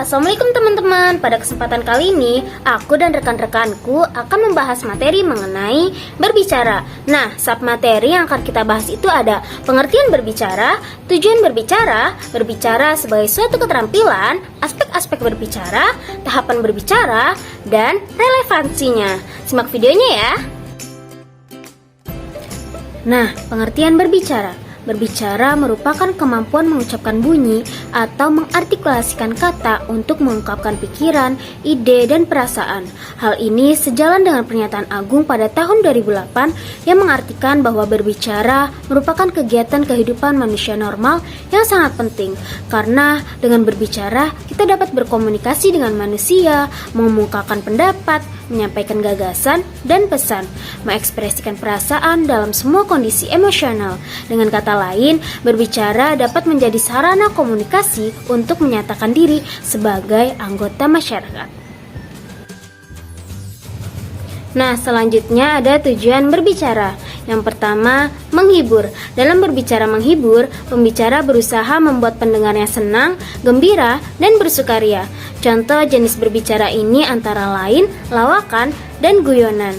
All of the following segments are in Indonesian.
Assalamualaikum teman-teman. Pada kesempatan kali ini, aku dan rekan-rekanku akan membahas materi mengenai berbicara. Nah, sub materi yang akan kita bahas itu ada pengertian berbicara, tujuan berbicara, berbicara sebagai suatu keterampilan, aspek-aspek berbicara, tahapan berbicara, dan relevansinya. Simak videonya ya. Nah, pengertian berbicara. Berbicara merupakan kemampuan mengucapkan bunyi atau mengartikulasikan kata untuk mengungkapkan pikiran, ide, dan perasaan. Hal ini sejalan dengan pernyataan Agung pada tahun 2008 yang mengartikan bahwa berbicara merupakan kegiatan kehidupan manusia normal yang sangat penting. Karena dengan berbicara, kita dapat berkomunikasi dengan manusia, mengemukakan pendapat, menyampaikan gagasan dan pesan, mengekspresikan perasaan dalam semua kondisi emosional. Dengan kata lain, berbicara dapat menjadi sarana komunikasi untuk menyatakan diri sebagai anggota masyarakat. Nah, selanjutnya ada tujuan berbicara. Yang pertama, menghibur. Dalam berbicara menghibur, pembicara berusaha membuat pendengarnya senang, gembira, dan bersukaria. Contoh jenis berbicara ini antara lain lawakan dan guyonan.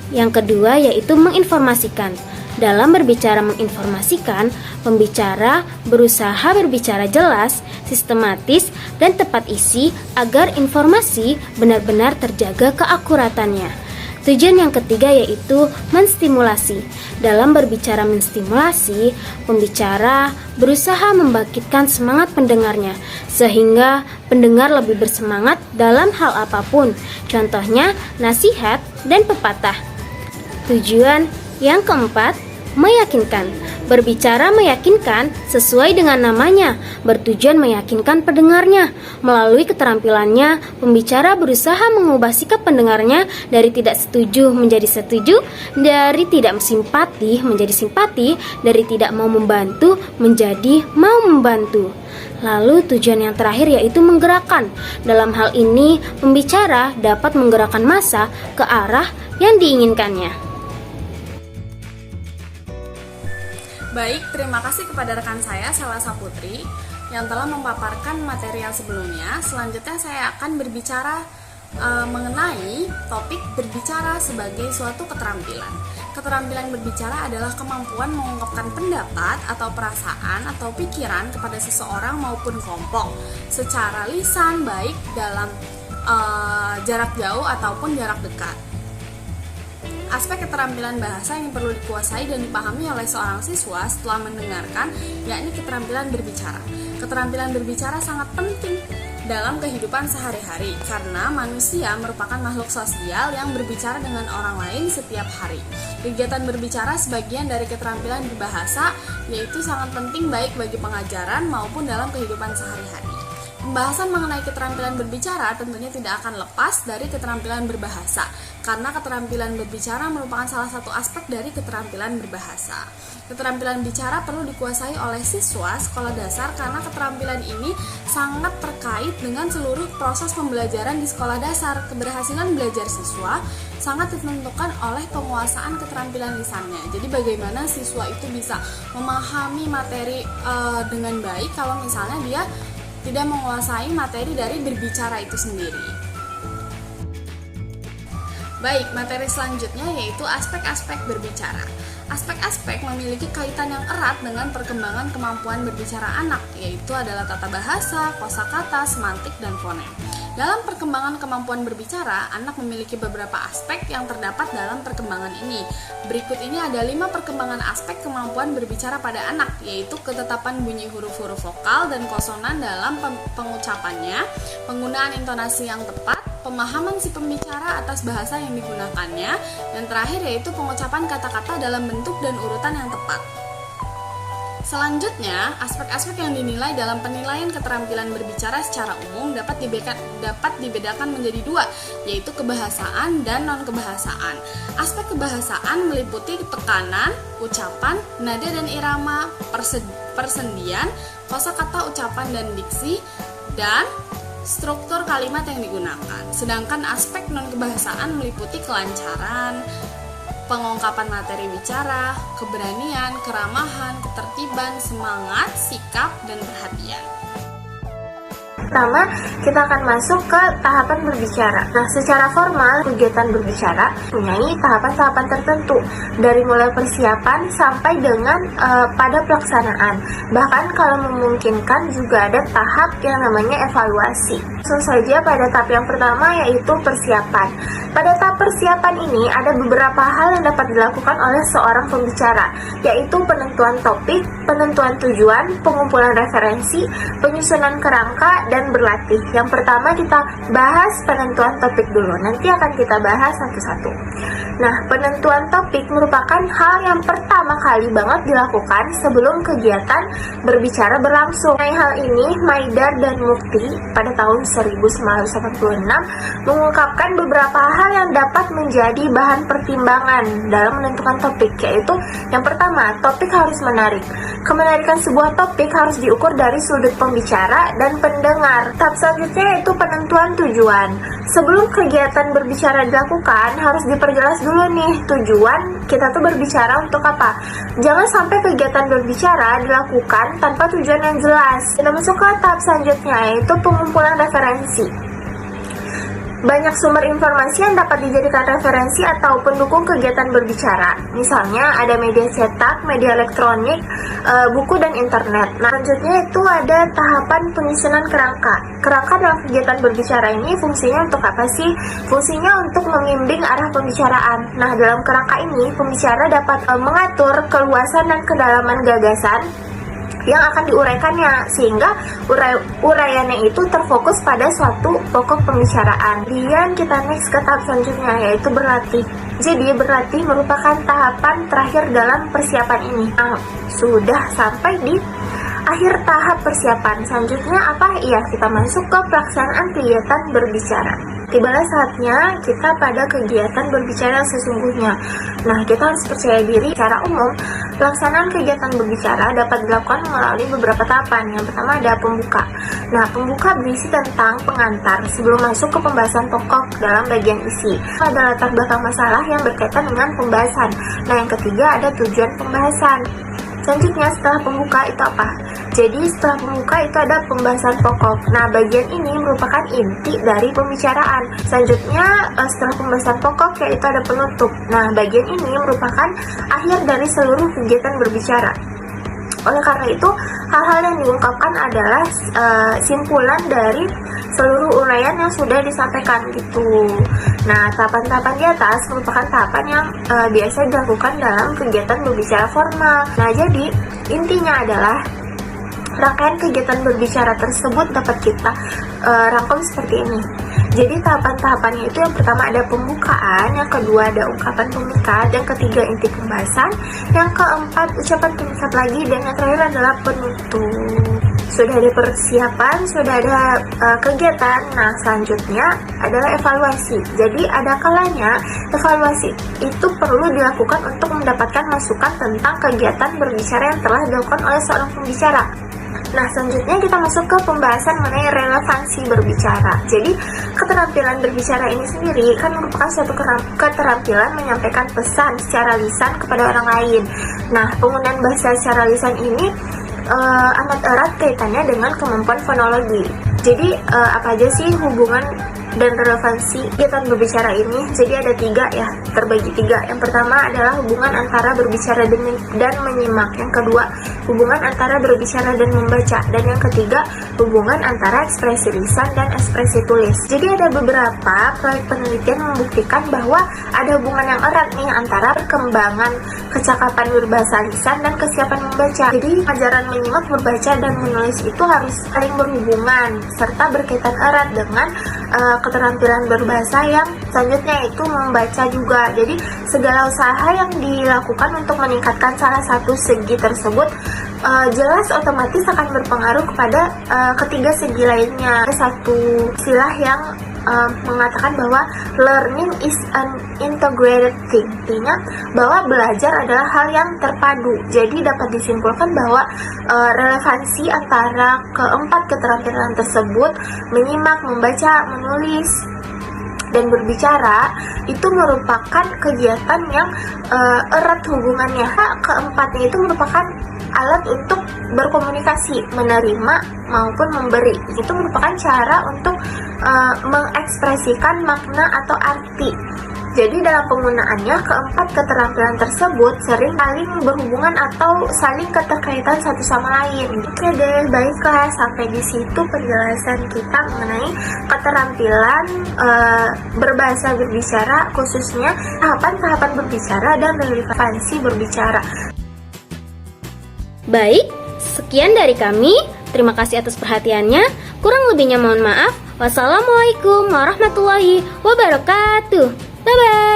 Yang kedua yaitu menginformasikan. Dalam berbicara menginformasikan, pembicara berusaha berbicara jelas, sistematis, dan tepat isi agar informasi benar-benar terjaga keakuratannya. Tujuan yang ketiga yaitu menstimulasi. Dalam berbicara menstimulasi, pembicara berusaha membangkitkan semangat pendengarnya sehingga pendengar lebih bersemangat dalam hal apapun. Contohnya nasihat dan pepatah. Tujuan yang keempat, meyakinkan. Berbicara meyakinkan sesuai dengan namanya, bertujuan meyakinkan pendengarnya. Melalui keterampilannya, pembicara berusaha mengubah sikap pendengarnya dari tidak setuju menjadi setuju, dari tidak simpati menjadi simpati, dari tidak mau membantu menjadi mau membantu. Lalu tujuan yang terakhir yaitu menggerakkan. Dalam hal ini, pembicara dapat menggerakkan massa ke arah yang diinginkannya. Baik, terima kasih kepada rekan saya, Salasa Putri, yang telah memaparkan material sebelumnya. Selanjutnya saya akan berbicara mengenai topik berbicara sebagai suatu keterampilan. Keterampilan berbicara adalah kemampuan mengungkapkan pendapat atau perasaan atau pikiran kepada seseorang maupun kelompok secara lisan, baik dalam jarak jauh ataupun jarak dekat. Aspek keterampilan bahasa yang perlu dikuasai dan dipahami oleh seorang siswa setelah mendengarkan, yakni keterampilan berbicara. Keterampilan berbicara sangat penting dalam kehidupan sehari-hari karena manusia merupakan makhluk sosial yang berbicara dengan orang lain setiap hari. Kegiatan berbicara sebagian dari keterampilan berbahasa, yaitu sangat penting baik bagi pengajaran maupun dalam kehidupan sehari-hari. Pembahasan mengenai keterampilan berbicara tentunya tidak akan lepas dari keterampilan berbahasa, karena keterampilan berbicara merupakan salah satu aspek dari keterampilan berbahasa. Keterampilan bicara perlu dikuasai oleh siswa sekolah dasar karena keterampilan ini sangat terkait dengan seluruh proses pembelajaran di sekolah dasar. Keberhasilan belajar siswa sangat ditentukan oleh penguasaan keterampilan lisannya. Jadi bagaimana siswa itu bisa memahami materi dengan baik kalau misalnya dia tidak menguasai materi dari berbicara itu sendiri. Baik, materi selanjutnya yaitu aspek-aspek berbicara. Aspek-aspek memiliki kaitan yang erat dengan perkembangan kemampuan berbicara anak, yaitu adalah tata bahasa, kosakata, semantik, dan fonem. Dalam perkembangan kemampuan berbicara, anak memiliki beberapa aspek yang terdapat dalam perkembangan ini. Berikut ini ada 5 perkembangan aspek kemampuan berbicara pada anak, yaitu ketetapan bunyi huruf-huruf vokal dan konsonan dalam pengucapannya, penggunaan intonasi yang tepat, pemahaman si pembicara atas bahasa yang digunakannya, dan terakhir yaitu pengucapan kata-kata dalam bentuk dan urutan yang tepat. Selanjutnya, aspek-aspek yang dinilai dalam penilaian keterampilan berbicara secara umum dapat dibedakan menjadi 2, yaitu kebahasaan dan non-kebahasaan. Aspek kebahasaan meliputi tekanan, ucapan, nada dan irama, persendian, kosakata ucapan dan diksi, dan struktur kalimat yang digunakan. Sedangkan aspek non-kebahasaan meliputi kelancaran, pengungkapan materi bicara, keberanian, keramahan, ketertiban, semangat, sikap, dan perhatian. Pertama, kita akan masuk ke tahapan berbicara. Nah, secara formal, kegiatan berbicara mempunyai tahapan-tahapan tertentu, dari mulai persiapan sampai dengan pada pelaksanaan. Bahkan kalau memungkinkan juga ada tahap yang namanya evaluasi. Langsung saja pada tahap yang pertama, yaitu persiapan. Pada tahap persiapan ini ada beberapa hal yang dapat dilakukan oleh seorang pembicara, yaitu penentuan topik, penentuan tujuan, pengumpulan referensi, penyusunan kerangka, dan berlatih. Yang pertama kita bahas penentuan topik dulu, nanti akan kita bahas satu-satu. Nah, penentuan topik merupakan hal yang pertama kali banget dilakukan sebelum kegiatan berbicara berlangsung. Nah, hal ini Maidar dan Mukti pada tahun 1986 mengungkapkan beberapa hal yang dapat menjadi bahan pertimbangan dalam menentukan topik, yaitu yang pertama, topik harus menarik. Kemenarikan sebuah topik harus diukur dari sudut pembicara dan pendengar. Tahap selanjutnya yaitu penentuan tujuan. Sebelum kegiatan berbicara dilakukan, harus diperjelas dulu nih tujuan kita tuh berbicara untuk apa. Jangan sampai kegiatan berbicara dilakukan tanpa tujuan yang jelas. Kita masuk ke tahap selanjutnya, yaitu pengumpulan referensi. Banyak sumber informasi yang dapat dijadikan referensi atau pendukung kegiatan berbicara. Misalnya ada media cetak, media elektronik, buku, dan internet. Nah, selanjutnya itu ada tahapan penyusunan kerangka. Kerangka dalam kegiatan berbicara ini fungsinya untuk apa sih? Fungsinya untuk membimbing arah pembicaraan. Nah, dalam kerangka ini, pembicara dapat mengatur keluasan dan kedalaman gagasan yang akan diuraikannya, sehingga uraiannya itu terfokus pada suatu pokok pembicaraan. Kemudian kita next ke tahap selanjutnya, yaitu berlatih. Jadi berlatih merupakan tahapan terakhir dalam persiapan ini. Nah, sudah sampai di akhir tahap persiapan. Selanjutnya apa? Iya, kita masuk ke pelaksanaan kegiatan berbicara. Tibalah saatnya kita pada kegiatan berbicara yang sesungguhnya. Nah, kita harus percaya diri. Secara umum, pelaksanaan kegiatan berbicara dapat dilakukan melalui beberapa tahapan. Yang pertama ada pembuka. Nah, pembuka berisi tentang pengantar sebelum masuk ke pembahasan pokok dalam bagian isi. Ada latar belakang masalah yang berkaitan dengan pembahasan. Nah, yang ketiga ada tujuan pembahasan. Selanjutnya setelah pembuka itu apa? Jadi setelah pembuka itu ada pembahasan pokok. Nah, bagian ini merupakan inti dari pembicaraan. Selanjutnya setelah pembahasan pokok yaitu ada penutup. Nah, bagian ini merupakan akhir dari seluruh kegiatan berbicara. Oleh karena itu, hal-hal yang diungkapkan adalah simpulan dari seluruh uraian yang sudah disampaikan gitu. Nah, tahapan-tahapan di atas merupakan tahapan yang biasa dilakukan dalam kegiatan berbicara formal. Nah, jadi intinya adalah rangkaian kegiatan berbicara tersebut dapat kita rangkum seperti ini. Jadi tahapan-tahapannya itu yang pertama ada pembukaan, yang kedua ada ungkapan pemikat, yang ketiga inti pembahasan, yang keempat ucapan pemikat lagi, dan yang terakhir adalah penutup. Sudah ada persiapan, sudah ada kegiatan. Nah, selanjutnya adalah evaluasi. Jadi ada kalanya evaluasi itu perlu dilakukan untuk mendapatkan masukan tentang kegiatan berbicara yang telah dilakukan oleh seorang pembicara. Nah, selanjutnya kita masuk ke pembahasan mengenai relevansi berbicara. Jadi, keterampilan berbicara ini sendiri kan merupakan suatu keterampilan menyampaikan pesan secara lisan kepada orang lain. Nah, penggunaan bahasa secara lisan ini amat erat kaitannya dengan kemampuan fonologi. Jadi, apa aja sih hubungan dan relevansi kegiatan berbicara ini? Jadi ada tiga ya, terbagi tiga. Yang pertama adalah hubungan antara berbicara dan menyimak. Yang kedua, hubungan antara berbicara dan membaca. Dan yang ketiga, hubungan antara ekspresi lisan dan ekspresi tulis. Jadi ada beberapa proyek penelitian membuktikan bahwa ada hubungan yang erat nih antara perkembangan kecakapan berbahasa lisan dan kesiapan membaca. Jadi ajaran menyimak, membaca, dan menulis itu harus saling berhubungan serta berkaitan erat dengan keterampilan berbahasa yang selanjutnya itu membaca juga. Jadi segala usaha yang dilakukan untuk meningkatkan salah satu segi tersebut jelas otomatis akan berpengaruh kepada ketiga segi lainnya. Ada satu istilah yang mengatakan bahwa learning is an integrated thing, artinya bahwa belajar adalah hal yang terpadu. Jadi dapat disimpulkan bahwa relevansi antara keempat keterampilan tersebut, menyimak, membaca, menulis, dan berbicara itu merupakan kegiatan yang erat hubungannya. Keempatnya itu merupakan alat untuk berkomunikasi, menerima maupun memberi. Itu merupakan cara untuk mengekspresikan makna atau arti. Jadi dalam penggunaannya, keempat keterampilan tersebut sering saling berhubungan atau saling keterkaitan satu sama lain. Oke deh, baiklah, sampai di situ penjelasan kita mengenai keterampilan berbahasa berbicara, khususnya tahapan-tahapan berbicara dan relevansi berbicara. Baik, sekian dari kami. Terima kasih atas perhatiannya. Kurang lebihnya mohon maaf. Wassalamualaikum warahmatullahi wabarakatuh. Bye-bye.